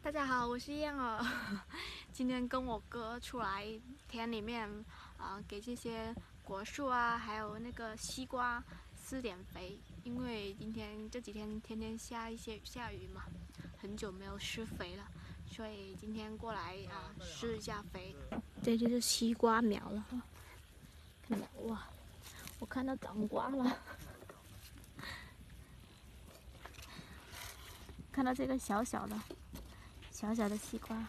大家好，我是燕儿。今天跟我哥出来田里面，给这些果树啊，还有那个西瓜施点肥。因为这几天天天下雨嘛，很久没有施肥了，所以今天过来施一下肥。这就是西瓜苗了，看到哇，我看到长瓜了。看到这个小小的西瓜，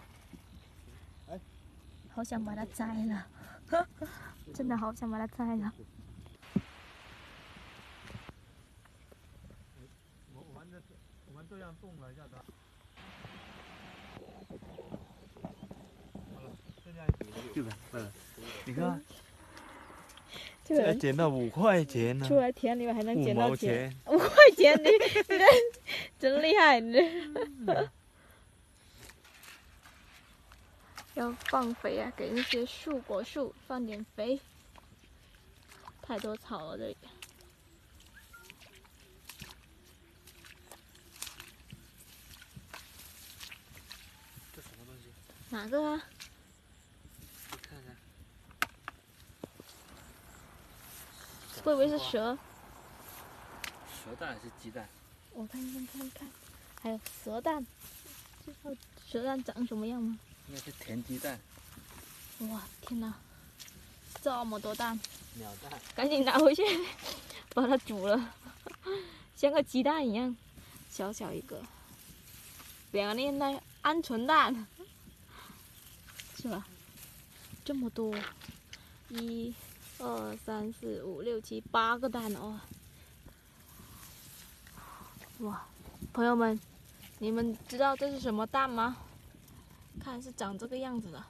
好想把它摘了，真的好想把它摘了。我们这样动了一下子，好了，这样对吧？你看，这个人捡到5块钱呢，出来田里面还能捡到5毛钱5块钱，你真厉害，你这。要放肥啊，给那些果树放点肥。太多草了这里。这什么东西？哪个啊？你看看，会不会是蛇？蛇蛋还是鸡蛋？我看，还有蛇蛋，知道蛇蛋长什么样吗？应该是田鸡蛋。哇，天哪，这么多蛋！鸟蛋。赶紧拿回去，把它煮了，像个鸡蛋一样，小小一个。2个年代鹌鹑蛋，是吧？这么多，1、2、3、4、5、6、7、8个蛋哦！哇，朋友们，你们知道这是什么蛋吗？看是长这个样子的，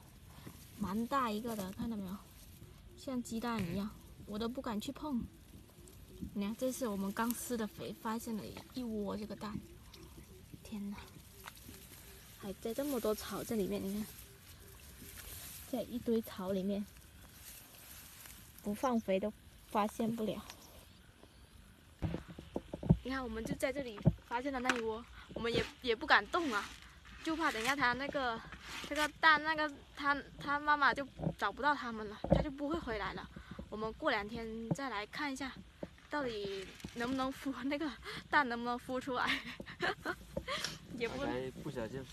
蛮大一个的，看到没有？像鸡蛋一样，我都不敢去碰。你看，这是我们刚施的肥，发现了一窝这个蛋。天哪！还在这么多草在里面，你看，在一堆草里面，不放肥都发现不了。你看，我们就在这里发现了那一窝，我们也不敢动啊，就怕等一下它这个蛋它妈妈就找不到它们了，它就不会回来了。我们过2天再来看一下，到底能不能孵那个蛋能不能孵出来。也不小心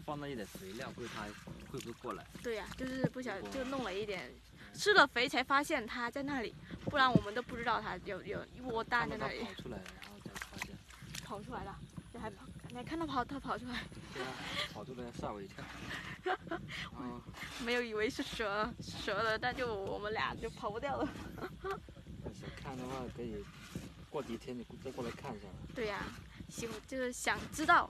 放了一点肥料，它会不会过来？对呀，就是不小心就弄了一点，施了肥才发现它在那里，不然我们都不知道它有一窝蛋在那里。跑出来了，然后才发现。跑出来了，你还看到它跑出来？对啊，跑出来吓我一跳。没有以为是蛇了，但就我们俩就跑不掉了。想看的话，可以过几天你再过来看一下。对呀，就是想知道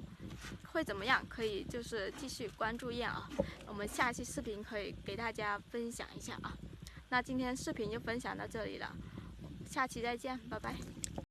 会怎么样，可以就是继续关注燕啊。我们下期视频可以给大家分享一下啊。那今天视频就分享到这里了，下期再见，拜拜。